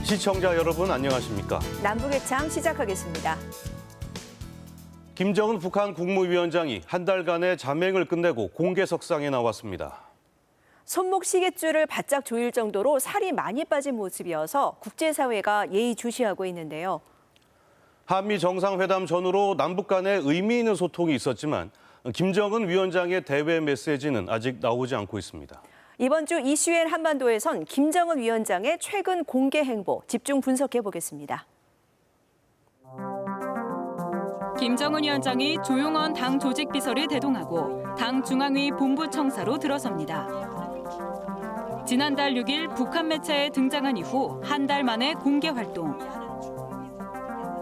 시청자 여러분 안녕하십니까? 남북의 창 시작하겠습니다. 김정은 북한 국무위원장이 한 달간의 잠행을 끝내고 공개석상에 나왔습니다. 손목 시계줄을 바짝 조일 정도로 살이 많이 빠진 모습이어서 국제사회가 예의주시하고 있는데요. 한미 정상회담 전후로 남북 간에 의미 있는 소통이 있었지만 김정은 위원장의 대외 메시지는 아직 나오지 않고 있습니다. 이번 주 이슈엔 한반도에선 김정은 위원장의 최근 공개 행보 집중 분석해 보겠습니다. 김정은 위원장이 조용원 당 조직비서를 대동하고 당 중앙위 본부청사로 들어섭니다. 지난달 6일 북한 매체에 등장한 이후 한 달 만에 공개 활동.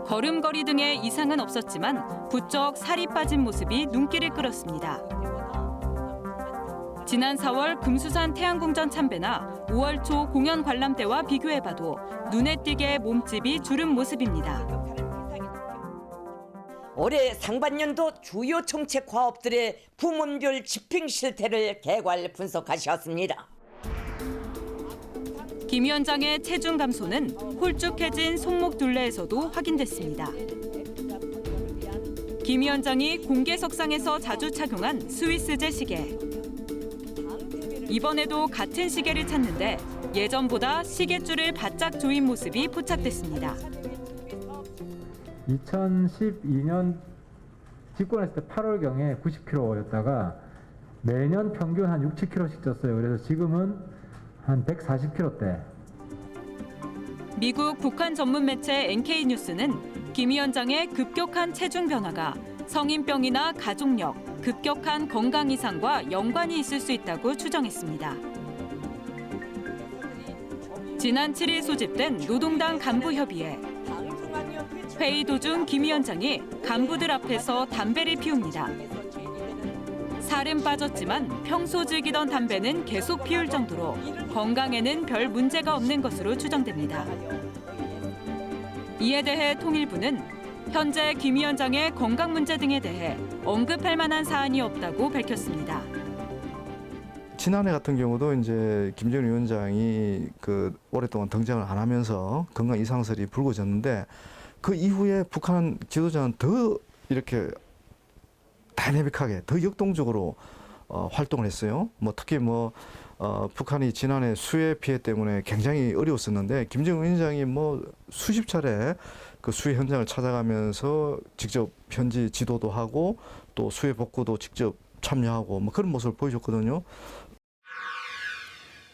걸음걸이 등의 이상은 없었지만 부쩍 살이 빠진 모습이 눈길을 끌었습니다. 지난 4월 금수산 태양궁전 참배나 5월 초 공연 관람 때와 비교해봐도 눈에 띄게 몸집이 주름 모습입니다. 올해 상반년도 주요 정책 과업들의 부문별 집행 실태를 개괄 분석하셨습니다. 김 위원장의 체중 감소는 홀쭉해진 손목 둘레에서도 확인됐습니다. 김 위원장이 공개석상에서 자주 착용한 스위스제 시계. 이번에도 같은 시계를 찾는데 예전보다 시계줄을 바짝 조인 모습이 포착됐습니다. 2012년 집권했을 때 8월경에 90kg였다가 매년 평균 한 6, 7kg씩 쪘어요. 그래서 지금은 한 140kg대. 미국 북한 전문 매체 NK뉴스는 김 위원장의 급격한 체중 변화가 성인병이나 가족력, 급격한 건강 이상과 연관이 있을 수 있다고 추정했습니다. 지난 7일 소집된 노동당 간부협의회. 회의 도중 김 위원장이 간부들 앞에서 담배를 피웁니다. 살은 빠졌지만 평소 즐기던 담배는 계속 피울 정도로 건강에는 별 문제가 없는 것으로 추정됩니다. 이에 대해 통일부는 현재 김 위원장의 건강 문제 등에 대해 언급할 만한 사안이 없다고 밝혔습니다. 지난해 같은 경우도 이제 김정은 위원장이 오랫동안 등장을 안 하면서 건강 이상설이 불거졌는데 그 이후에 북한 지도자는 더 이렇게 다이내믹하게 더 역동적으로 활동을 했어요. 특히 북한이 지난해 수해 피해 때문에 굉장히 어려웠었는데 김정은 위원장이 수십 차례 그 수해 현장을 찾아가면서 직접 현지 지도도 하고 또 수해 복구도 직접 참여하고 그런 모습을 보여줬거든요.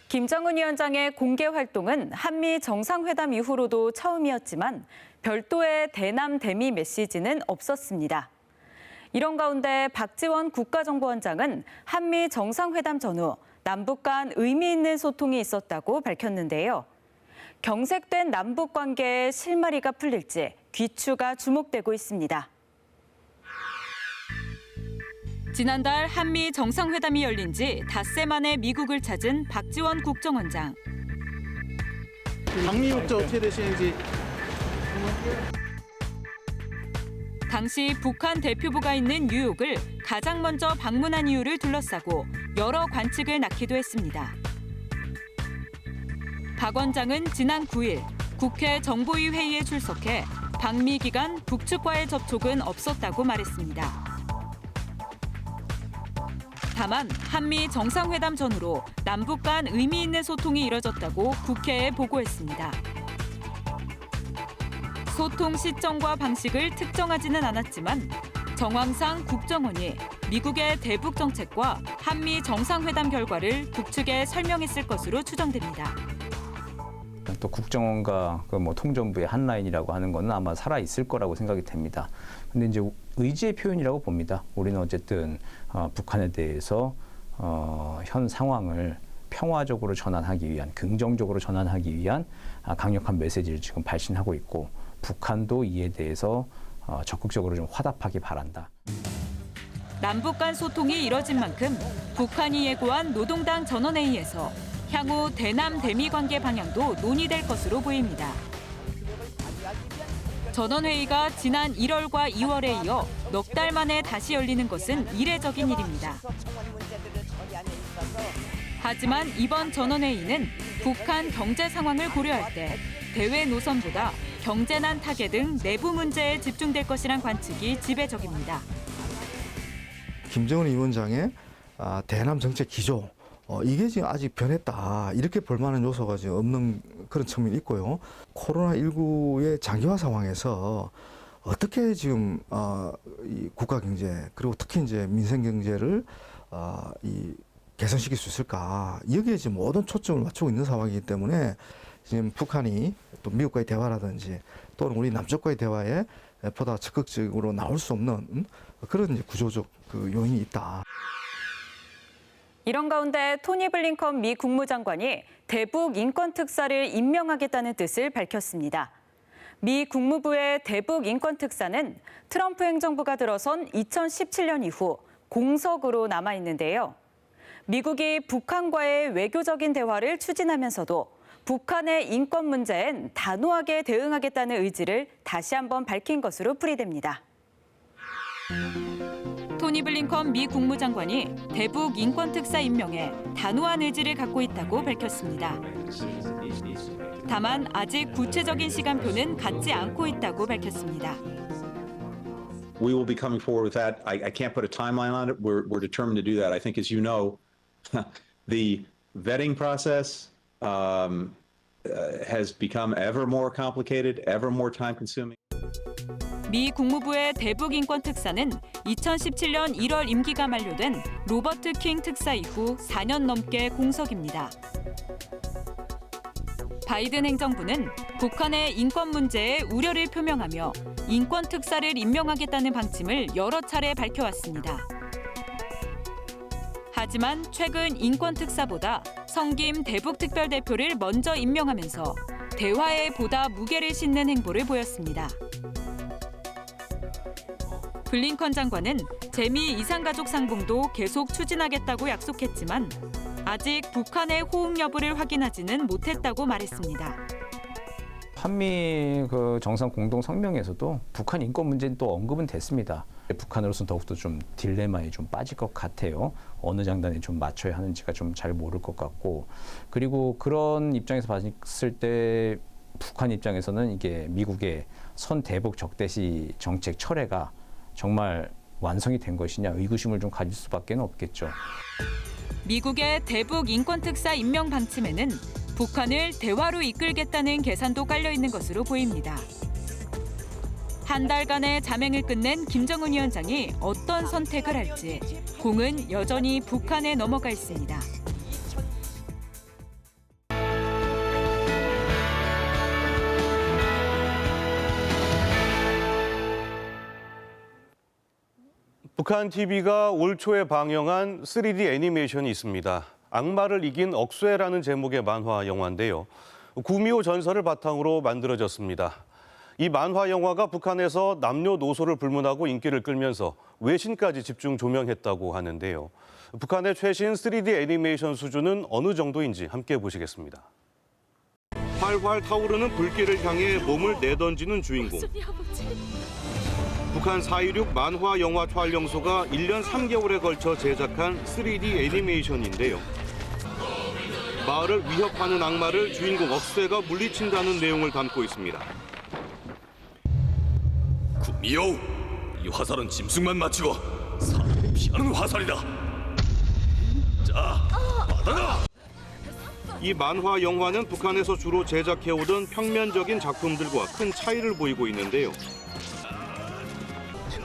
김정은 위원장의 공개 활동은 한미 정상회담 이후로도 처음이었지만 별도의 대남 대미 메시지는 없었습니다. 이런 가운데 박지원 국가정보원장은 한미 정상회담 전후 남북 간 의미 있는 소통이 있었다고 밝혔는데요. 경색된 남북 관계의 실마리가 풀릴지 귀추가 주목되고 있습니다. 지난달 한미 정상회담이 열린 지 닷새 만에 미국을 찾은 박지원 국정원장. 방미 목적 어떻게 되시는지. 당시 북한 대표부가 있는 뉴욕을 가장 먼저 방문한 이유를 둘러싸고 여러 관측을 낳기도 했습니다. 박 원장은 지난 9일 국회 정보위 회의에 출석해 방미 기간 북측과의 접촉은 없었다고 말했습니다. 다만 한미 정상회담 전후로 남북 간 의미 있는 소통이 이뤄졌다고 국회에 보고했습니다. 소통 시점과 방식을 특정하지는 않았지만 정황상 국정원이 미국의 대북 정책과 한미 정상회담 결과를 북측에 설명했을 것으로 추정됩니다. 또 국정원과 통전부의 한 라인이라고 하는 거는 아마 살아 있을 거라고 생각이 됩니다. 근데 이제 의지의 표현이라고 봅니다. 우리는 어쨌든 북한에 대해서 현 상황을 평화적으로 전환하기 위한, 긍정적으로 전환하기 위한 강력한 메시지를 지금 발신하고 있고 북한도 이에 대해서 적극적으로 좀 화답하기 바란다. 남북 간 소통이 이뤄진 만큼 북한이 예고한 노동당 전원회의에서 향후 대남 대미 관계 방향도 논의될 것으로 보입니다. 전원회의가 지난 1월과 2월에 이어 넉 달 만에 다시 열리는 것은 이례적인 일입니다. 하지만 이번 전원회의는 북한 경제 상황을 고려할 때 대외 노선보다 경제난 타계 등 내부 문제에 집중될 것이란 관측이 지배적입니다. 김정은 위원장의 대남 정책 기조 이게 지금 아직 변했다 이렇게 볼 만한 요소가 지금 없는 그런 측면이 있고요. 코로나19의 장기화 상황에서 어떻게 지금 이 국가 경제 그리고 특히 이제 민생 경제를 이 개선시킬 수 있을까 여기에 지금 모든 초점을 맞추고 있는 상황이기 때문에 지금 북한이 또 미국과의 대화라든지 또는 우리 남쪽과의 대화에 보다 적극적으로 나올 수 없는 그런 이제 구조적 그 요인이 있다. 이런 가운데 토니 블링컨 미 국무장관이 대북 인권 특사를 임명하겠다는 뜻을 밝혔습니다. 미 국무부의 대북 인권 특사는 트럼프 행정부가 들어선 2017년 이후 공석으로 남아 있는데요. 미국이 북한과의 외교적인 대화를 추진하면서도 북한의 인권 문제엔 단호하게 대응하겠다는 의지를 다시 한번 밝힌 것으로 풀이됩니다. 토니 블링컨 미 국무장관이 대북 인권 특사 임명에 단호한 의지를 갖고 있다고 밝혔습니다. 다만 아직 구체적인 시간표는 갖지 않고 있다고 밝혔습니다. We will be coming forward with that. I can't put a timeline on it. We're determined to do that. I think, as you know, the vetting process has become ever more complicated, ever more time-consuming. 미 국무부의 대북 인권 특사는 2017년 1월 임기가 만료된 로버트 킹 특사 이후 4년 넘게 공석입니다. 바이든 행정부는 북한의 인권 문제에 우려를 표명하며 인권 특사를 임명하겠다는 방침을 여러 차례 밝혀왔습니다. 하지만 최근 인권 특사보다 성김 대북 특별대표를 먼저 임명하면서 대화에 보다 무게를 싣는 행보를 보였습니다. 블링컨 장관은 재미 이산가족 상봉도 계속 추진하겠다고 약속했지만 아직 북한의 호응 여부를 확인하지는 못했다고 말했습니다. 한미 정상 공동 성명에서도 북한 인권 문제는 또 언급은 됐습니다. 북한으로서는 더욱더 좀 딜레마에 좀 빠질 것 같아요. 어느 장단에 좀 맞춰야 하는지가 좀 잘 모를 것 같고, 그리고 그런 입장에서 봤을 때 북한 입장에서는 이게 미국의 선대북 적대시 정책 철회가 정말 완성이 된 것이냐 의구심을 좀 가질 수밖에 없겠죠. 미국의 대북 인권 특사 임명 방침에는 북한을 대화로 이끌겠다는 계산도 깔려 있는 것으로 보입니다. 한 달간의 잠행을 끝낸 김정은 위원장이 어떤 선택을 할지 공은 여전히 북한에 넘어가 있습니다. 북한 TV가 올 초에 방영한 3D 애니메이션이 있습니다. 악마를 이긴 억쇠라는 제목의 만화 영화인데요. 구미호 전설을 바탕으로 만들어졌습니다. 이 만화 영화가 북한에서 남녀노소를 불문하고 인기를 끌면서 외신까지 집중 조명했다고 하는데요. 북한의 최신 3D 애니메이션 수준은 어느 정도인지 함께 보시겠습니다. 활활 타오르는 불길을 향해 몸을 내던지는 주인공. 북한 4.16 만화 영화 촬영소가 1년 3개월에 걸쳐 제작한 3D 애니메이션인데요. 마을을 위협하는 악마를 주인공 억쇠가 물리친다는 내용을 담고 있습니다. 구미호, 이 화살은 짐승만 맞추고 사람을 피하는 화살이다. 자, 받아라! 이 만화 영화는 북한에서 주로 제작해오던 평면적인 작품들과 큰 차이를 보이고 있는데요.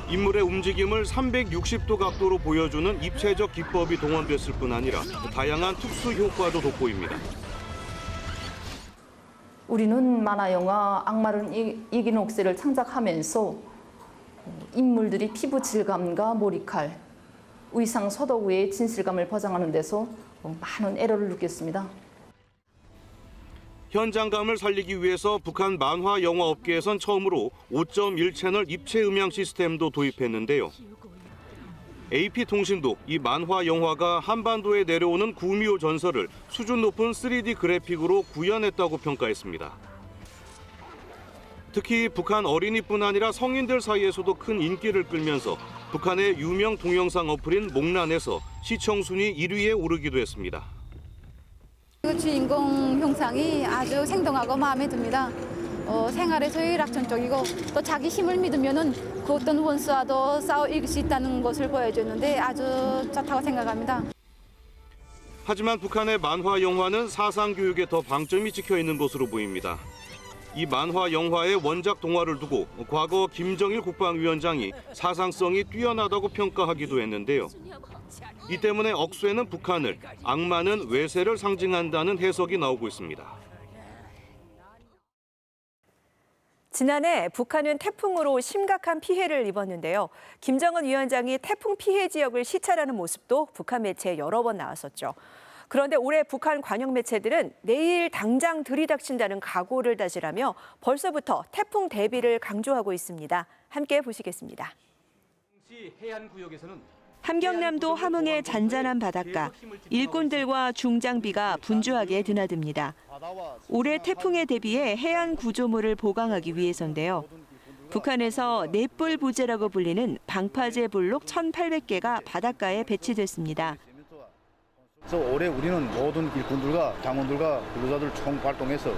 인물의 움직임을 360도 각도로 보여주는 입체적 기법이 동원됐을 뿐 아니라 다양한 특수 효과도 돋보입니다. 우리는 만화 영화 악마를 이긴 옥새를 창작하면서 인물들이 피부 질감과 머리칼, 의상 서도구의 진실감을 보장하는 데서 많은 애로를 느꼈습니다. 현장감을 살리기 위해서 북한 만화 영화 업계에선 처음으로 5.1채널 입체 음향 시스템도 도입했는데요. AP통신도 이 만화 영화가 한반도에 내려오는 구미호 전설을 수준 높은 3D 그래픽으로 구현했다고 평가했습니다. 특히 북한 어린이뿐 아니라 성인들 사이에서도 큰 인기를 끌면서 북한의 유명 동영상 어플인 목란에서 시청 순위 1위에 오르기도 했습니다. 그 주인공 형상이 아주 생동하고 마음에 듭니다. 생활에서 일확천적이고 또 자기 힘을 믿으면은 그 어떤 원수와도 싸워 이길 수 있다는 것을 보여줬는데 아주 좋다고 생각합니다. 하지만 북한의 만화 영화는 사상 교육에 더 방점이 찍혀 있는 것으로 보입니다. 이 만화 영화의 원작 동화를 두고 과거 김정일 국방위원장이 사상성이 뛰어나다고 평가하기도 했는데요. 이 때문에 억수에는 북한을, 악마는 외세를 상징한다는 해석이 나오고 있습니다. 지난해 북한은 태풍으로 심각한 피해를 입었는데요. 김정은 위원장이 태풍 피해 지역을 시찰하는 모습도 북한 매체에 여러 번 나왔었죠. 그런데 올해 북한 관영 매체들은 내일 당장 들이닥친다는 각오를 다지라며 벌써부터 태풍 대비를 강조하고 있습니다. 함께 보시겠습니다. 함경남도 함흥의 잔잔한 바닷가, 일꾼들과 중장비가 분주하게 드나듭니다. 올해 태풍에 대비해 해안 구조물을 보강하기 위해서인데요. 북한에서 넷불 부재라고 불리는 방파제 블록 1,800개가 바닷가에 배치됐습니다. 그래서 올해 우리는 모든 일꾼들과 당원들과 근로자들 총발동해서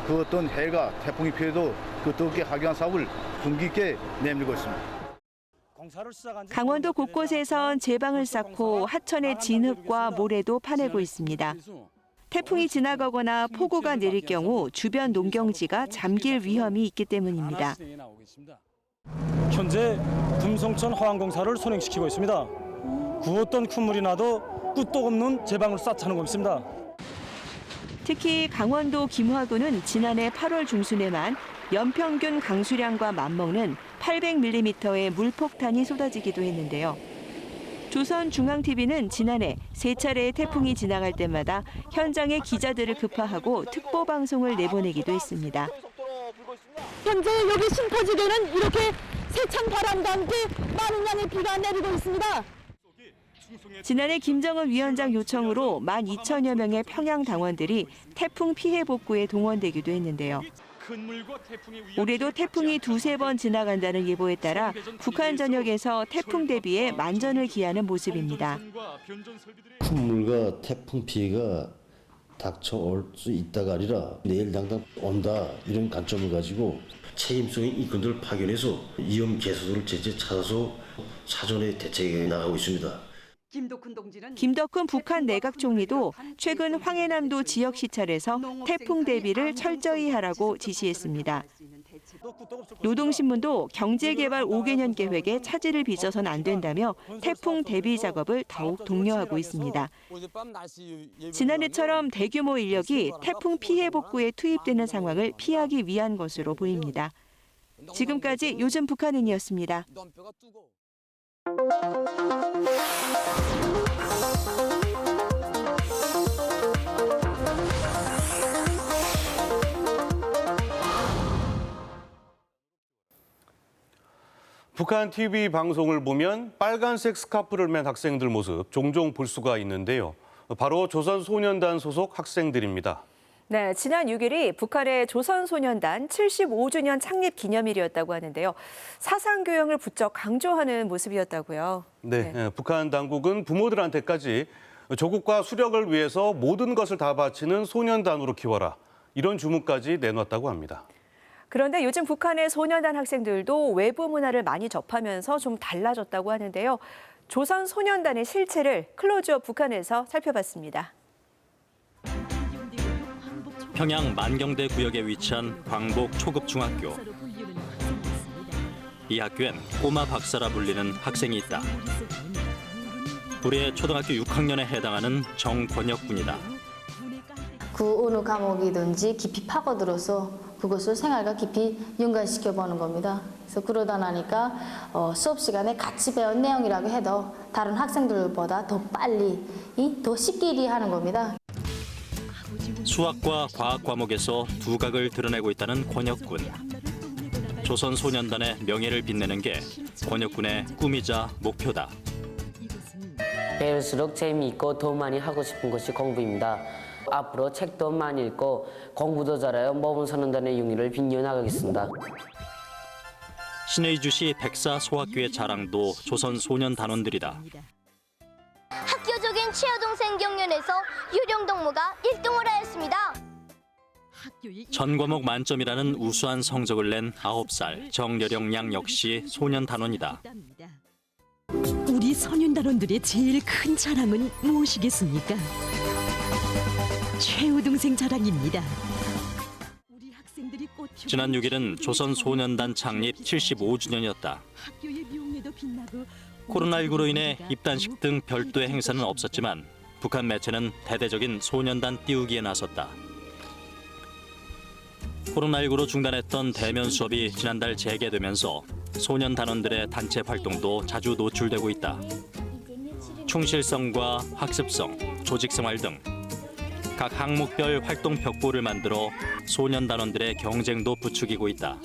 그 어떤 해가 태풍이 피해도 그 뜨겁게 하기한 사업을 분기 있게 내밀고 있습니다. 강원도 곳곳에선 제방을 쌓고 하천의 진흙과 모래도 파내고 있습니다. 태풍이 지나가거나 폭우가 내릴 경우 주변 농경지가 잠길 위험이 있기 때문입니다. 현재 금성천 화환공사를 선행시키고 있습니다. 그 어떤 큰 물이 나도 끄떡없는 제방을 쌓자는 것입니다. 특히 강원도 김화군은 지난해 8월 중순에만 연평균 강수량과 맞먹는 800mm의 물폭탄이 쏟아지기도 했는데요. 조선중앙TV는 지난해 3차례의 태풍이 지나갈 때마다 현장에 기자들을 급파하고 특보 방송을 내보내기도 했습니다. 현재 여기 신포지대는 이렇게 세찬 바람과 함께 많은 양의 비가 내리고 있습니다. 지난해 김정은 위원장 요청으로 12,000여 명의 평양 당원들이 태풍 피해 복구에 동원되기도 했는데요. 올해도 태풍이 2-3번 지나간다는 예보에 따라 북한 전역에서 태풍 대비에 만전을 기하는 모습입니다. 큰 물과 태풍 피해가 닥쳐올 수 있다가 아니라 내일 당장 온다 이런 관점을 가지고 책임성 있는 일꾼들을 파견해서 위험 개소들을 제때 찾아서 사전에 대책해 나가고 있습니다. 김덕훈 북한 내각 총리도 최근 황해남도 지역 시찰에서 태풍 대비를 철저히 하라고 지시했습니다. 노동신문도 경제개발 5개년 계획에 차질을 빚어선 안 된다며 태풍 대비 작업을 더욱 독려하고 있습니다. 지난해처럼 대규모 인력이 태풍 피해 복구에 투입되는 상황을 피하기 위한 것으로 보입니다. 지금까지 요즘 북한인이었습니다. 북한 TV 방송을 보면 빨간색 스카프를 맨 학생들 모습 종종 볼 수가 있는데요. 바로 조선소년단 소속 학생들입니다. 네, 지난 6일이 북한의 조선소년단 75주년 창립 기념일이었다고 하는데요. 사상교양을 부쩍 강조하는 모습이었다고요. 네, 북한 당국은 부모들한테까지 조국과 수력을 위해서 모든 것을 다 바치는 소년단으로 키워라. 이런 주문까지 내놨다고 합니다. 그런데 요즘 북한의 소년단 학생들도 외부 문화를 많이 접하면서 좀 달라졌다고 하는데요. 조선소년단의 실체를 클로즈업 북한에서 살펴봤습니다. 평양 만경대 구역에 위치한 광복 초급중학교. 이 학교엔 꼬마 박사라 불리는 학생이 있다. 우리의 초등학교 6학년에 해당하는 정권혁 군이다. 그 어느 과목이든지 깊이 파고들어서 그것을 생활과 깊이 연관시켜보는 겁니다. 그래서 그러다 나니까 수업 시간에 같이 배운 내용이라고 해도 다른 학생들보다 더 빨리, 더 쉽게 이해하는 겁니다. 수학과 과학 과목에서 두각을 드러내고 있다는 권혁 군. 조선소년단의 명예를 빛내는 게 권혁 군의 꿈이자 목표다. 배울수록 재미있고 더 많이 하고 싶은 것이 공부입니다. 앞으로 책도 많이 읽고 공부도 잘하여 모범 소년단의 용의를 빚어나가겠습니다. 신의주시 백사 소학교의 자랑도 조선소년단원들이다. 학교적인 북한 최여동생 경연에서 유령동무가 1등을 하였습니다. 전 과목 만점이라는 우수한 성적을 낸 9살 정여령 양 역시 소년단원이다. 우리 소년단원들의 제일 큰 자랑은 무엇이겠습니까? 최우동생 자랑입니다. 지난 6일은 조선 소년단 창립 75주년이었다. 코로나19로 인해 입단식 등 별도의 행사는 없었지만 북한 매체는 대대적인 소년단 띄우기에 나섰다. 코로나19로 중단했던 대면 수업이 지난달 재개되면서 소년단원들의 단체 활동도 자주 노출되고 있다. 충실성과 학습성, 조직생활 등 각 항목별 활동 벽보를 만들어 소년단원들의 경쟁도 부추기고 있다.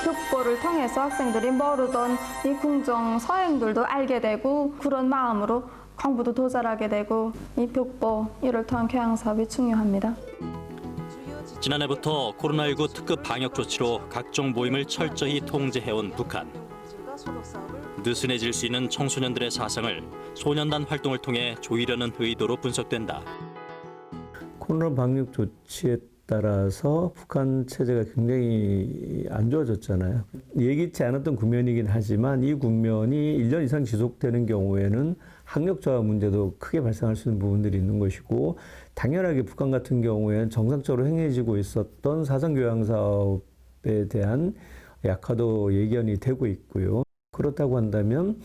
벽보를 통해서 학생들이 모르던 이 궁정 서행들도 알게 되고 그런 마음으로 공부도 더 잘하게 되고 이 벽보 이를 통한 교양 사업이 중요합니다. 지난해부터 코로나19 특급 방역 조치로 각종 모임을 철저히 통제해온 북한. 느슨해질 수 있는 청소년들의 사상을 소년단 활동을 통해 조이려는 의도로 분석된다. 코로나 방역 조치에 따라서 북한 체제가 굉장히 안 좋아졌잖아요. 예기치 않았던 국면이긴 하지만 이 국면이 1년 이상 지속되는 경우에는 학력 저하 문제도 크게 발생할 수 있는 부분들이 있는 것이고 당연하게 북한 같은 경우에는 정상적으로 행해지고 있었던 사상교양 사업에 대한 약화도 예견이 되고 있고요. 그렇다고 한다면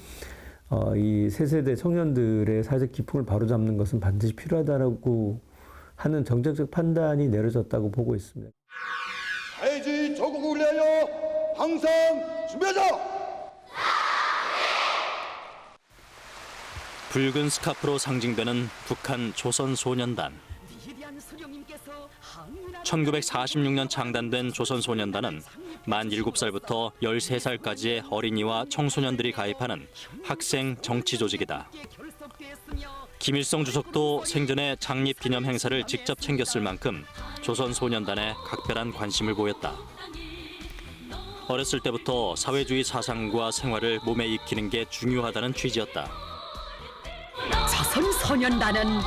이 새 세대 청년들의 사회적 기풍을 바로잡는 것은 반드시 필요하다고 하는 정책적 판단이 내려졌다고 보고 있습니다. 사회주의 조국을 위하여 항상 준비하자! 붉은 스카프로 상징되는 북한 조선소년단. 1946년 창단된 조선소년단은 만 7살부터 13살까지의 어린이와 청소년들이 가입하는 학생 정치 조직이다. 김일성 주석도 생전에 창립 기념 행사를 직접 챙겼을 만큼 조선소년단에 각별한 관심을 보였다. 어렸을 때부터 사회주의 사상과 생활을 몸에 익히는 게 중요하다는 취지였다. 조선소년단은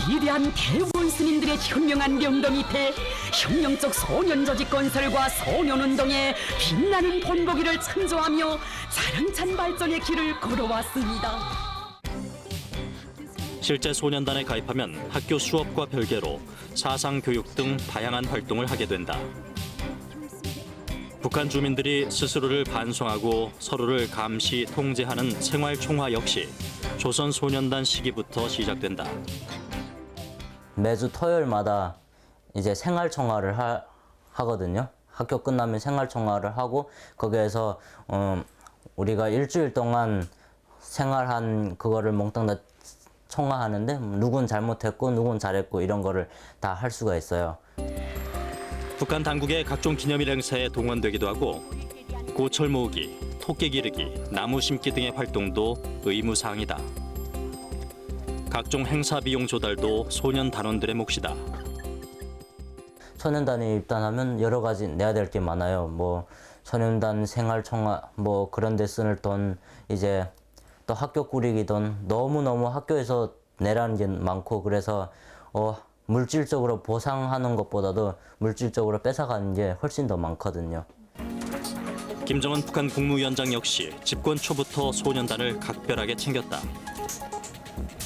위대한 대원 스님들의 현명한 명도 밑에 혁명적 소년 조직 건설과 소년운동에 빛나는 본보기를 창조하며 자랑찬 발전의 길을 걸어왔습니다. 실제 소년단에 가입하면 학교 수업과 별개로 사상 교육 등 다양한 활동을 하게 된다. 북한 주민들이 스스로를 반성하고 서로를 감시, 통제하는 생활 총화 역시 조선 소년단 시기부터 시작된다. 매주 토요일마다 이제 생활 총화를 하거든요. 학교 끝나면 생활 총화를 하고 거기에서 우리가 일주일 동안 생활한 그거를 몽땅 다 총화하는데 누군 잘못했고 누군 잘했고 이런 거를 다 할 수가 있어요. 북한 당국의 각종 기념일 행사에 동원되기도 하고 고철 모으기, 토끼 기르기, 나무 심기 등의 활동도 의무사항이다. 각종 행사 비용 조달도 소년 단원들의 몫이다. 소년단에 입단하면 여러 가지 내야 될 게 많아요. 뭐 소년단 생활 총화 뭐 그런 데 쓰는 돈, 이제 또 학교 꾸리기 돈, 너무너무 학교에서 내라는 게 많고 그래서 물질적으로 보상하는 것보다도 물질적으로 뺏어가는 게 훨씬 더 많거든요. 김정은 북한 국무위원장 역시 집권 초부터 소년단을 각별하게 챙겼다.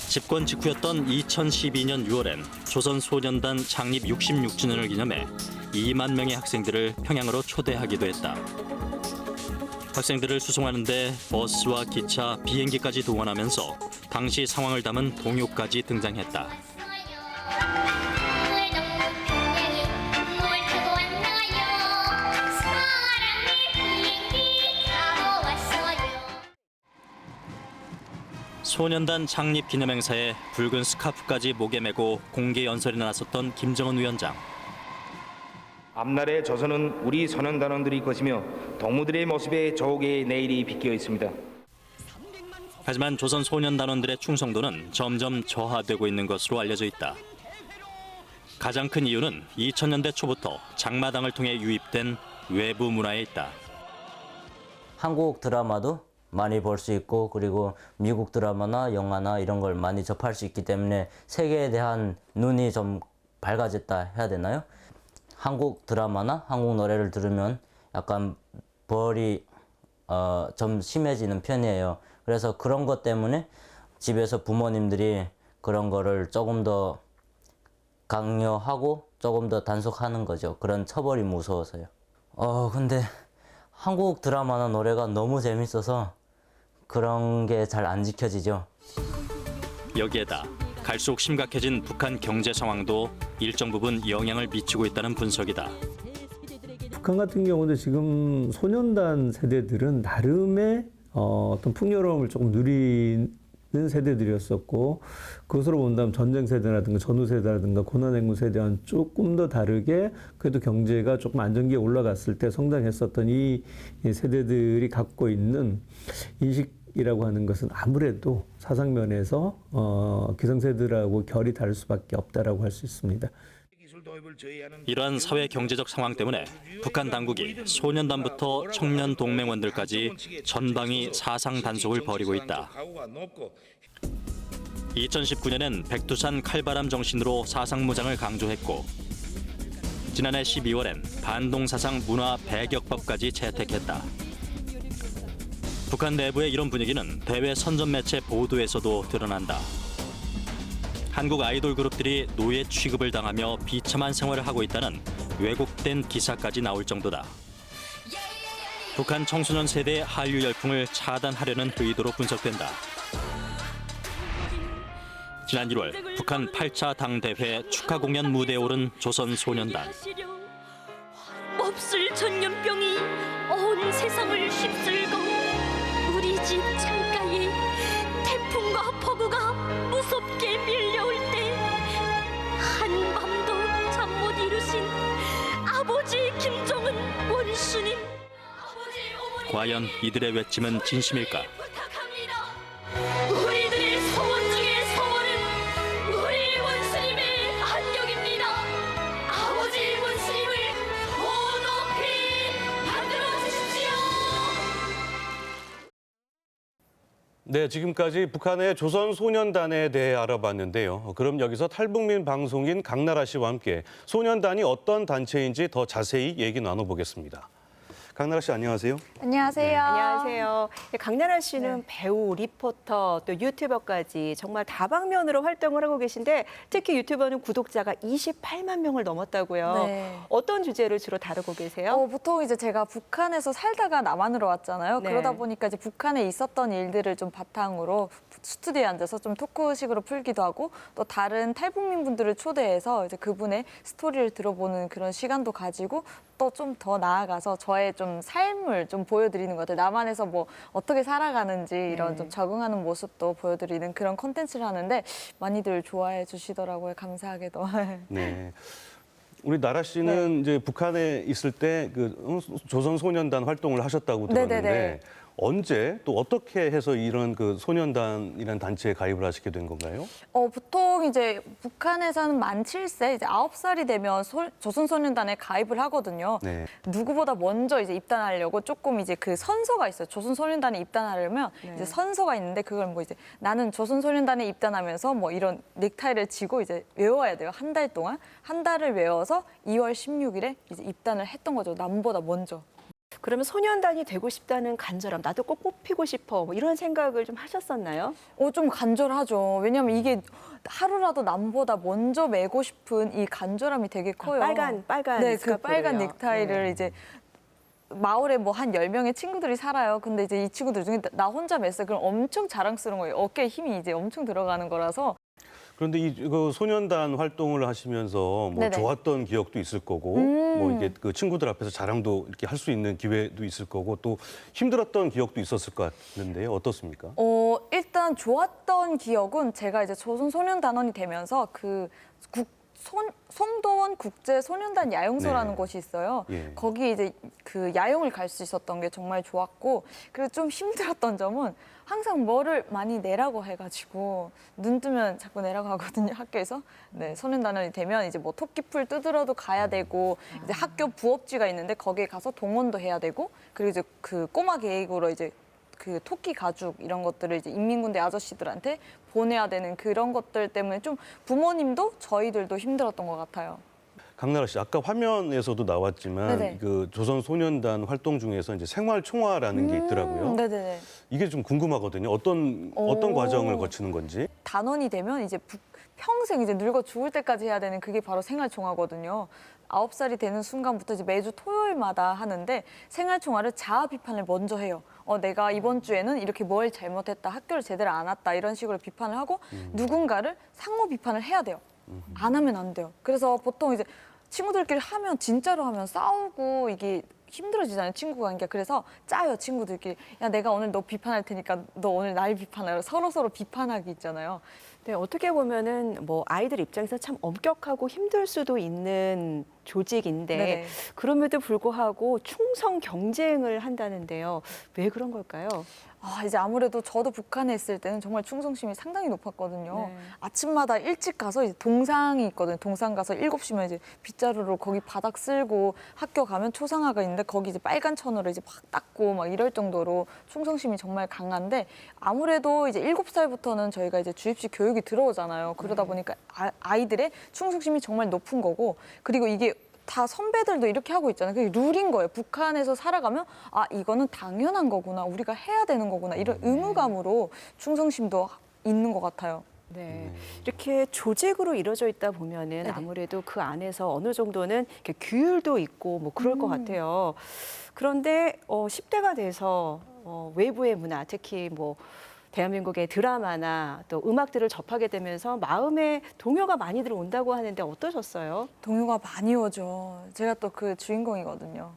집권 직후였던 2012년 6월엔 조선소년단 창립 66주년을 기념해 2만 명의 학생들을 평양으로 초대하기도 했다. 학생들을 수송하는 데 버스와 기차, 비행기까지 동원하면서 당시 상황을 담은 동요까지 등장했다. 소년단 창립 기념행사에 붉은 스카프까지 목에 메고 공개 연설에 나섰던 김정은 위원장. 앞날의 조선은 우리 소년단원들이 것이며 동무들의 모습에 조국의 내일이 비껴 있습니다. 하지만 조선 소년단원들의 충성도는 점점 저하되고 있는 것으로 알려져 있다. 가장 큰 이유는 2000년대 초부터 장마당을 통해 유입된 외부 문화에 있다. 한국 드라마도 많이 볼 수 있고 그리고 미국 드라마나 영화나 이런 걸 많이 접할 수 있기 때문에 세계에 대한 눈이 좀 밝아졌다 해야 되나요? 한국 드라마나 한국 노래를 들으면 약간 벌이 좀 심해지는 편이에요. 그래서 그런 것 때문에 집에서 부모님들이 그런 거를 조금 더 강요하고 조금 더 단속하는 거죠. 그런 처벌이 무서워서요. 근데 한국 드라마나 노래가 너무 재밌어서 그런 게 잘 안 지켜지죠. 여기에다 갈수록 심각해진 북한 경제 상황도 일정 부분 영향을 미치고 있다는 분석이다. 북한 같은 경우도 지금 소년단 세대들은 나름의 어떤 풍요로움을 조금 누리는 세대들이었었고, 그것으로 본다면 전쟁 세대라든가 전후 세대라든가 고난행군 세대와는 조금 더 다르게 그래도 경제가 조금 안정기에 올라갔을 때 성장했었던 이 세대들이 갖고 있는 인식이라고 하는 것은 아무래도 사상면에서 기성세대들하고 결이 다를 수밖에 없다라고 할 수 있습니다. 이러한 사회 경제적 상황 때문에 북한 당국이 소년단부터 청년 동맹원들까지 전방위 사상 단속을 벌이고 있다. 2019년엔 백두산 칼바람 정신으로 사상무장을 강조했고 지난해 12월엔 반동사상 문화 배격법까지 채택했다. 북한 내부의 이런 분위기는 대외 선전 매체 보도에서도 드러난다. 한국 아이돌 그룹들이 노예 취급을 당하며 비참한 생활을 하고 있다는 왜곡된 기사까지 나올 정도다. 북한 청소년 세대의 한류 열풍을 차단하려는 의도로 분석된다. 지난 1월 북한 8차 당대회 축하 공연 무대에 오른 조선소년단. 몹쓸 전염병이 온 세상을 휩쓸고 우리 집 창가에 태풍과 폭우가 무섭게 밀려올 때 한밤도 잠 못 이루신 아버지 김정은 원수님. 과연 이들의 외침은 진심일까? 우리들의 소원 중에 소원은 우리 원수님의 안녕입니다. 아버지 원수님을 더 높이 만들어 주십시오. 네, 지금까지 북한의 조선소년단에 대해 알아봤는데요. 그럼 여기서 탈북민 방송인 강나라 씨와 함께 소년단이 어떤 단체인지 더 자세히 얘기 나눠보겠습니다. 강나라 씨, 안녕하세요. 안녕하세요. 안녕하세요. 강나라 씨는 배우, 리포터, 또 유튜버까지 정말 다방면으로 활동을 하고 계신데 특히 유튜버는 구독자가 28만 명을 넘었다고요. 네. 어떤 주제를 주로 다루고 계세요? 보통 이제 제가 북한에서 살다가 남한으로 왔잖아요. 네. 그러다 보니까 이제 북한에 있었던 일들을 좀 바탕으로 스튜디오에 앉아서 좀 토크식으로 풀기도 하고 또 다른 탈북민 분들을 초대해서 이제 그분의 스토리를 들어보는 그런 시간도 가지고 또 좀 더 나아가서 저의 좀 삶을 좀 보여드리는 것 같아요. 남한에서 뭐 어떻게 살아가는지 이런 좀 적응하는 모습도 보여드리는 그런 콘텐츠를 하는데 많이들 좋아해 주시더라고요. 감사하게도. 네. 우리 나라 씨는 이제 북한에 있을 때 그 조선소년단 활동을 하셨다고 들었는데 네네네. 언제 또 어떻게 해서 이런 그 소년단이라는 단체에 가입을 하시게 된 건가요? 보통 이제 북한에서는 만 7세, 이제 9살이 되면 조선소년단에 가입을 하거든요. 네. 누구보다 먼저 이제 입단하려고 조금 이제 그 선서가 있어요. 조선소년단에 입단하려면 이제 선서가 있는데 그걸 뭐 이제 나는 조선소년단에 입단하면서 뭐 이런 넥타이를 지고 이제 외워야 돼요. 한 달 동안. 한 달을 외워서 2월 16일에 이제 입단을 했던 거죠. 남보다 먼저. 그러면 소년단이 되고 싶다는 간절함, 나도 꼭 뽑히고 싶어 뭐 이런 생각을 좀 하셨었나요? 좀 간절하죠. 왜냐면 이게 하루라도 남보다 먼저 매고 싶은 이 간절함이 되게 커요. 빨간 네, 그 스카프를요. 빨간 넥타이를 네. 이제 마을에 뭐 한 10명의 친구들이 살아요. 근데 이제 이 친구들 중에 나 혼자 맸어요. 그럼 엄청 자랑스러운 거예요. 어깨에 힘이 이제 엄청 들어가는 거라서. 그런데 그 소년단 활동을 하시면서 뭐 네네. 좋았던 기억도 있을 거고 뭐 이게 그 친구들 앞에서 자랑도 이렇게 할 수 있는 기회도 있을 거고 또 힘들었던 기억도 있었을 것 같은데요. 어떻습니까? 일단 좋았던 기억은 제가 이제 조선소년단원이 되면서 송도원 국제소년단 야영소라는 네. 곳이 있어요. 예. 거기 이제 그 야영을 갈 수 있었던 게 정말 좋았고, 그리고 좀 힘들었던 점은 항상 뭐를 많이 내라고 해가지고 눈 뜨면 자꾸 내라고 하거든요, 학교에서. 네, 소년단원이 되면 이제 뭐 토끼풀 뜯으러도 가야 되고, 이제 학교 부업지가 있는데 거기에 가서 동원도 해야 되고, 그리고 이제 그 꼬마 계획으로 이제 그 토끼 가죽 이런 것들을 이제 인민군대 아저씨들한테 보내야 되는 그런 것들 때문에 좀 부모님도 저희들도 힘들었던 것 같아요. 강나라 씨, 아까 화면에서도 나왔지만 네네. 그 조선소년단 활동 중에서 이제 생활총화라는 게 있더라고요. 네네네. 이게 좀 궁금하거든요. 어떤 과정을 거치는 건지. 단원이 되면 이제 평생 이제 늙어 죽을 때까지 해야 되는 그게 바로 생활총화거든요. 9살이 되는 순간부터 이제 매주 토요일마다 하는데 생활총화를 자아 비판을 먼저 해요. 내가 이번 주에는 이렇게 뭘 잘못했다, 학교를 제대로 안 왔다 이런 식으로 비판을 하고 누군가를 상호 비판을 해야 돼요. 안 하면 안 돼요. 그래서 보통 이제 친구들끼리 하면 진짜로 하면 싸우고 이게 힘들어지잖아요. 친구 관계가. 그래서 짜요, 친구들끼리. 야, 내가 오늘 너 비판할 테니까 너 오늘 날 비판하라. 서로 비판하기 있잖아요. 네, 어떻게 보면은 뭐 아이들 입장에서 참 엄격하고 힘들 수도 있는 조직인데 네네. 그럼에도 불구하고 충성 경쟁을 한다는데요. 왜 그런 걸까요? 이제 아무래도 저도 북한에 있을 때는 정말 충성심이 상당히 높았거든요. 네. 아침마다 일찍 가서 이제 동상이 있거든요. 동상 가서 7시면 이제 빗자루로 거기 바닥 쓸고 학교 가면 초상화가 있는데 거기 이제 빨간 천으로 이제 막 닦고 막 이럴 정도로 충성심이 정말 강한데 아무래도 이제 7살부터는 저희가 이제 주입식 교육이 들어오잖아요. 그러다 보니까 아이들의 충성심이 정말 높은 거고 그리고 이게 다 선배들도 이렇게 하고 있잖아요. 그게 룰인 거예요. 북한에서 살아가면 이거는 당연한 거구나. 우리가 해야 되는 거구나. 이런 의무감으로 충성심도 있는 것 같아요. 네, 이렇게 조직으로 이루어져 있다 보면은 네네. 아무래도 그 안에서 어느 정도는 이렇게 규율도 있고 뭐 그럴 것 같아요. 그런데 10대가 돼서 외부의 문화, 특히 뭐 대한민국의 드라마나 또 음악들을 접하게 되면서 마음에 동요가 많이들 온다고 하는데 어떠셨어요? 동요가 많이 오죠. 제가 또 그 주인공이거든요.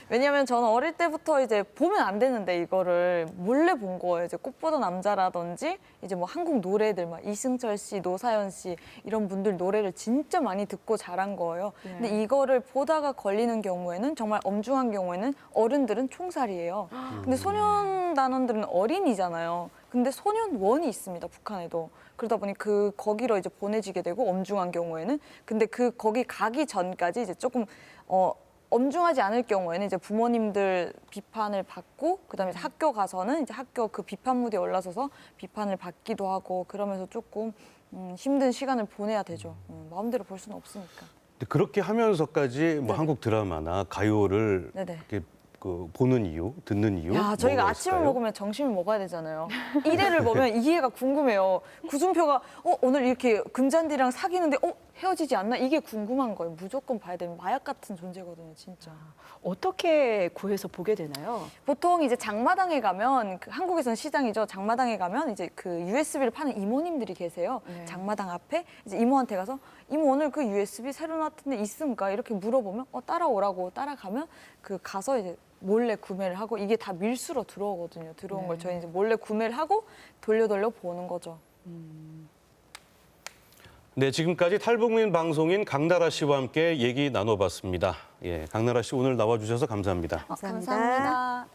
왜냐하면 저는 어릴 때부터 이제 보면 안 되는데 이거를 몰래 본 거예요. 이제 꽃보다 남자라든지 이제 뭐 한국 노래들 막 이승철 씨, 노사연 씨 이런 분들 노래를 진짜 많이 듣고 자란 거예요. 근데 이거를 보다가 걸리는 경우에는 정말 엄중한 경우에는 어른들은 총살이에요. 근데 소년단원들은 어린이잖아요. 근데 소년원이 있습니다. 북한에도. 그러다 보니 거기로 이제 보내지게 되고 엄중한 경우에는 근데 거기 가기 전까지 이제 조금 엄중하지 않을 경우에는 이제 부모님들 비판을 받고 그다음에 이제 학교 가서는 이제 학교 그 비판 무대에 올라서서 비판을 받기도 하고 그러면서 조금 힘든 시간을 보내야 되죠. 마음대로 볼 수는 없으니까. 근데 그렇게 하면서까지 뭐 네. 한국 드라마나 가요를 네네. 이렇게 보는 이유, 듣는 이유? 저희가 뭐가 아침을 있을까요? 먹으면 점심을 먹어야 되잖아요. 1회를 보면 2회가 궁금해요. 구준표가 오늘 이렇게 금잔디랑 사귀는데 헤어지지 않나? 이게 궁금한 거예요. 무조건 봐야 되는 마약 같은 존재거든요, 진짜. 어떻게 구해서 보게 되나요? 보통 이제 장마당에 가면 한국에서는 시장이죠. 장마당에 가면 이제 그 USB를 파는 이모님들이 계세요. 네. 장마당 앞에 이제 이모한테 가서 이모 오늘 그 USB 새로 나왔던데 있습니까? 이렇게 물어보면 따라오라고 따라가면 가서 이제 몰래 구매를 하고 이게 다 밀수로 들어오거든요. 들어온 걸 저희 이제 몰래 구매를 하고 돌려 보는 거죠. 네, 지금까지 탈북민 방송인 강나라 씨와 함께 얘기 나눠봤습니다. 예, 강나라 씨 오늘 나와주셔서 감사합니다. 감사합니다.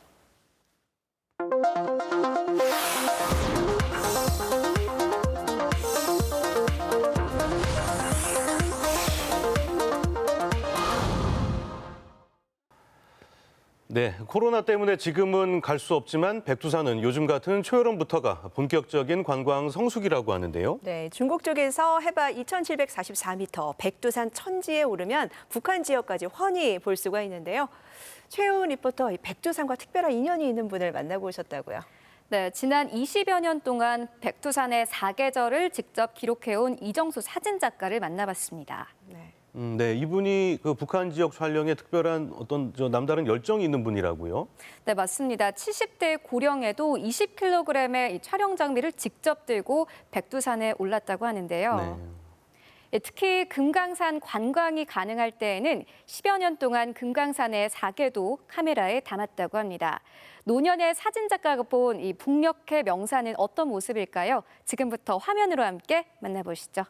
네, 코로나 때문에 지금은 갈 수 없지만 백두산은 요즘 같은 초여름부터가 본격적인 관광 성수기라고 하는데요. 네, 중국 쪽에서 해발 2,744m 백두산 천지에 오르면 북한 지역까지 훤히 볼 수가 있는데요. 최우은 리포터, 이 백두산과 특별한 인연이 있는 분을 만나고 오셨다고요. 네, 지난 20여 년 동안 백두산의 사계절을 직접 기록해온 이정수 사진작가를 만나봤습니다. 네, 이분이 그 북한 지역 촬영에 특별한 어떤 남다른 열정이 있는 분이라고요? 네, 맞습니다. 70대 고령에도 20kg의 이 촬영 장비를 직접 들고 백두산에 올랐다고 하는데요. 예, 특히 금강산 관광이 가능할 때에는 10여 년 동안 금강산의 사계도 카메라에 담았다고 합니다. 노년의 사진작가가 본 이 북녘의 명산은 어떤 모습일까요? 지금부터 화면으로 함께 만나보시죠.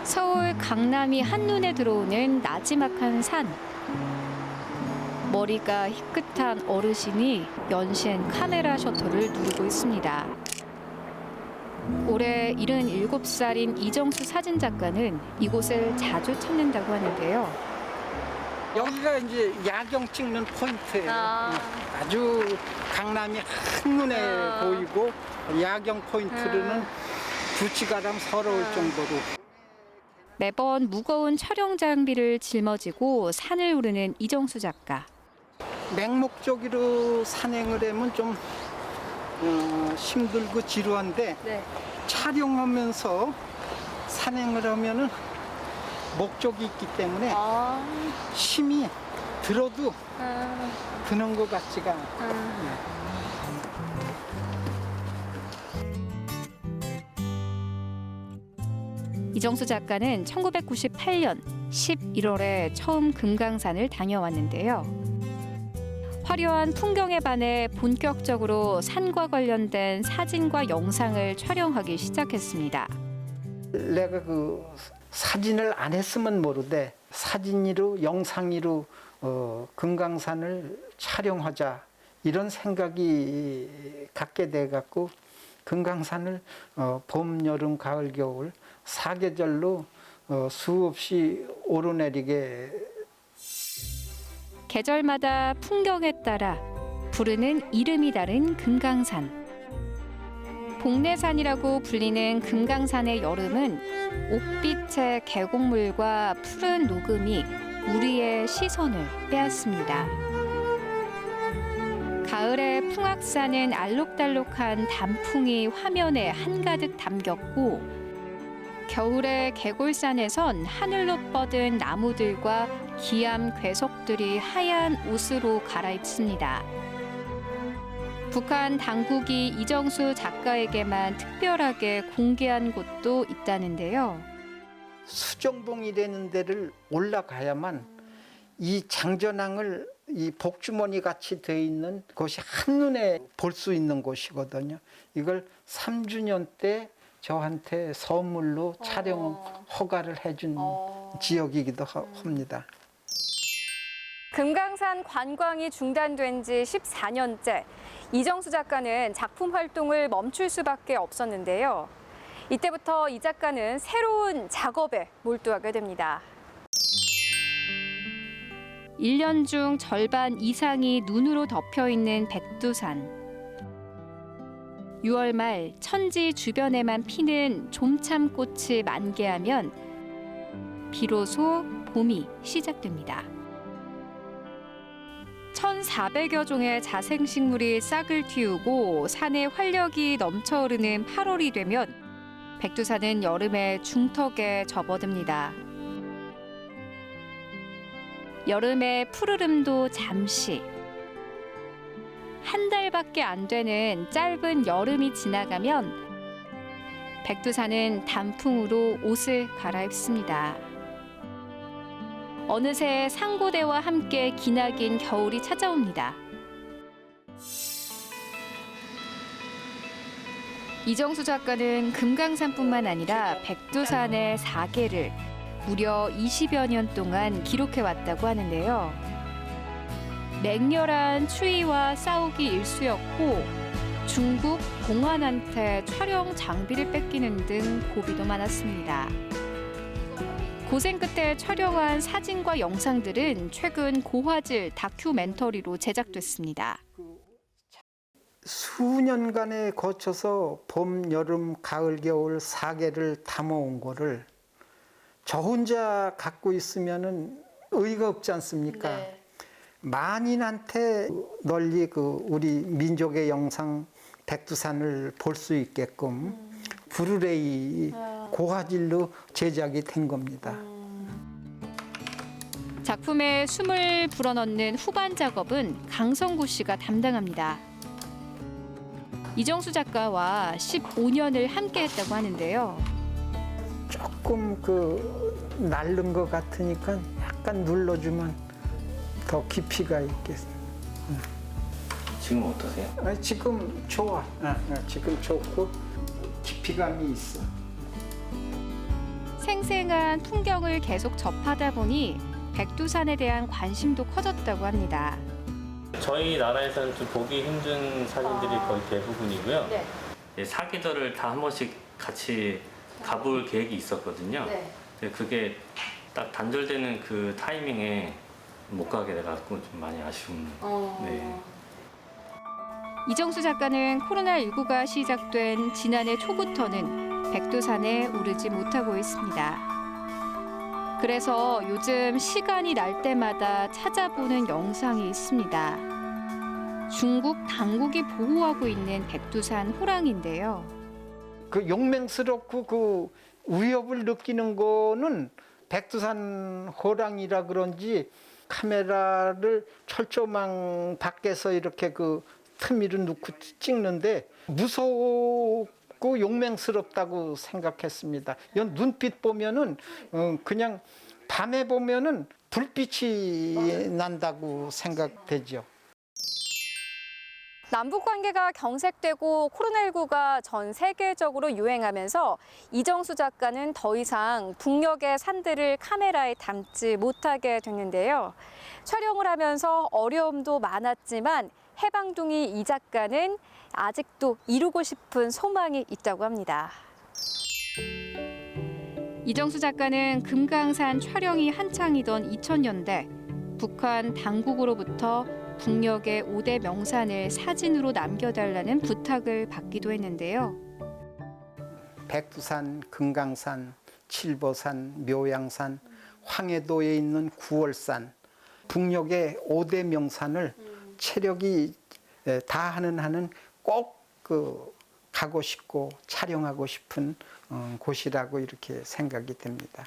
서울 강남이 한눈에 들어오는 나지막한 산. 머리가 희끗한 어르신이 연신 카메라 셔터를 누르고 있습니다. 올해 77살인 이정수 사진작가는 이곳을 자주 찾는다고 하는데요. 여기가 이제 야경 찍는 포인트예요. 아주 강남이 한눈에 보이고 야경 포인트로는 두치가람 서러울 정도로. 매번 무거운 촬영 장비를 짊어지고 산을 오르는 이정수 작가. 맹목적으로 산행을 하면 좀 힘들고 지루한데 촬영하면서 산행을 하면은 목적이 있기 때문에 힘이 들어도 드는 것 같지가 않아요. 이정수 작가는 1998년 11월에 처음 금강산을 다녀왔는데요. 화려한 풍경에 반해 본격적으로 산과 관련된 사진과 영상을 촬영하기 시작했습니다. 내가 그 사진을 안 했으면 모르되 사진으로 영상으로 금강산을 촬영하자 이런 생각이 갖게 돼 갖고 금강산을 봄, 여름, 가을, 겨울 4계절로 수없이 오르내리게. 계절마다 풍경에 따라 부르는 이름이 다른 금강산. 복례산이라고 불리는 금강산의 여름은 옥빛의 계곡물과 푸른 녹음이 우리의 시선을 빼앗습니다. 가을의 풍악산은 알록달록한 단풍이 화면에 한가득 담겼고 겨울의 계골산에선 하늘로 뻗은 나무들과 기암 괴석들이 하얀 옷으로 갈아입습니다. 북한 당국이 이정수 작가에게만 특별하게 공개한 곳도 있다는데요. 수정봉이라는 데를 올라가야만 이 장전항을 이 복주머니 같이 되어 있는 곳이 한눈에 볼 수 있는 곳이거든요. 이걸 3주년 때 저한테 선물로 촬영 허가를 해준 지역이기도 합니다. 금강산 관광이 중단된 지 14년째. 이정수 작가는 작품 활동을 멈출 수밖에 없었는데요. 이때부터 이 작가는 새로운 작업에 몰두하게 됩니다. 1년 중 절반 이상이 눈으로 덮여 있는 백두산. 6월 말 천지 주변에만 피는 좀참꽃이 만개하면 비로소 봄이 시작됩니다. 1,400여 종의 자생식물이 싹을 틔우고 산에 활력이 넘쳐흐르는 8월이 되면 백두산은 여름의 중턱에 접어듭니다. 여름의 푸르름도 잠시, 한 달밖에 안 되는 짧은 여름이 지나가면 백두산은 단풍으로 옷을 갈아입습니다. 어느새 상고대와 함께 기나긴 겨울이 찾아옵니다. 이정수 작가는 금강산뿐만 아니라 백두산의 4계를 무려 20여 년 동안 기록해왔다고 하는데요. 맹렬한 추위와 싸우기 일쑤였고 중국 공안한테 촬영 장비를 뺏기는 등 고비도 많았습니다. 고생 끝에 촬영한 사진과 영상들은 최근 고화질 다큐멘터리로 제작됐습니다. 수년간에 거쳐서 봄, 여름, 가을, 겨울 4계를 담아온 거를 저 혼자 갖고 있으면은 의의가 없지 않습니까? 네. 만인한테 널리 우리 민족의 영상 백두산을 볼 수 있게끔 브루레이 고화질로 제작이 된 겁니다. 작품에 숨을 불어넣는 후반 작업은 강성구 씨가 담당합니다. 이정수 작가와 15년을 함께했다고 하는데요. 조금 날른 것 같으니까 약간 눌러주면 더 깊이가 있겠습니다. 지금 어떠세요? 지금 좋아. 지금 좋고 깊이감이 있어. 생생한 풍경을 계속 접하다 보니 백두산에 대한 관심도 커졌다고 합니다. 저희 나라에서는 좀 보기 힘든 사진들이 거의 대부분이고요. 네. 사계절을 다 한 번씩 같이 가볼 계획이 있었거든요. 네. 그게 딱 단절되는 그 타이밍에 못 가게 돼갖고 좀 많이 아쉬운. 네. 이정수 작가는 코로나19가 시작된 지난해 초부터는 백두산에 오르지 못하고 있습니다. 그래서 요즘 시간이 날 때마다 찾아보는 영상이 있습니다. 중국 당국이 보호하고 있는 백두산 호랑인데요. 그 용맹스럽고 그 위협을 느끼는 거는 백두산 호랑이라 그런지 카메라를 철조망 밖에서 이렇게 그 틈위로 놓고 찍는데 무섭고 용맹스럽다고 생각했습니다. 눈빛 보면은 그냥 밤에 보면은 불빛이 난다고 생각되죠. 남북 관계가 경색되고 코로나19가 전 세계적으로 유행하면서 이정수 작가는 더 이상 북녘의 산들을 카메라에 담지 못하게 됐는데요. 촬영을 하면서 어려움도 많았지만 해방둥이 이 작가는 아직도 이루고 싶은 소망이 있다고 합니다. 이정수 작가는 금강산 촬영이 한창이던 2000년대 북한 당국으로부터 북녘의 5대 명산을 사진으로 남겨달라는 부탁을 받기도 했는데요. 백두산, 금강산, 칠보산, 묘양산, 황해도에 있는 구월산, 북녘의 5대 명산을 체력이 다하는 한은 꼭 가고 싶고 촬영하고 싶은 곳이라고 이렇게 생각이 됩니다.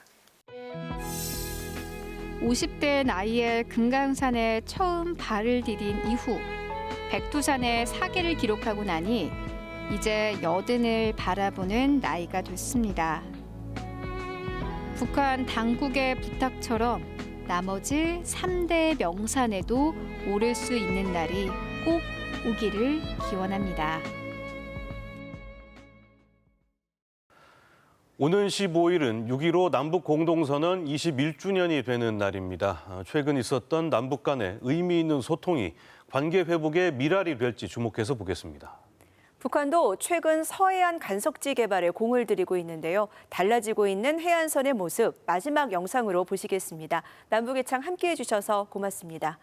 50대 나이에 금강산에 처음 발을 디딘 이후 백두산의 사계를 기록하고 나니 이제 여든을 바라보는 나이가 됐습니다. 북한 당국의 부탁처럼 나머지 3대 명산에도 오를 수 있는 날이 꼭 오기를 기원합니다. 오는 15일은 6.15 남북 공동선언 21주년이 되는 날입니다. 최근 있었던 남북 간의 의미 있는 소통이 관계 회복의 미랄이 될지 주목해서 보겠습니다. 북한도 최근 서해안 간석지 개발에 공을 들이고 있는데요. 달라지고 있는 해안선의 모습 마지막 영상으로 보시겠습니다. 남북의 창 함께해 주셔서 고맙습니다.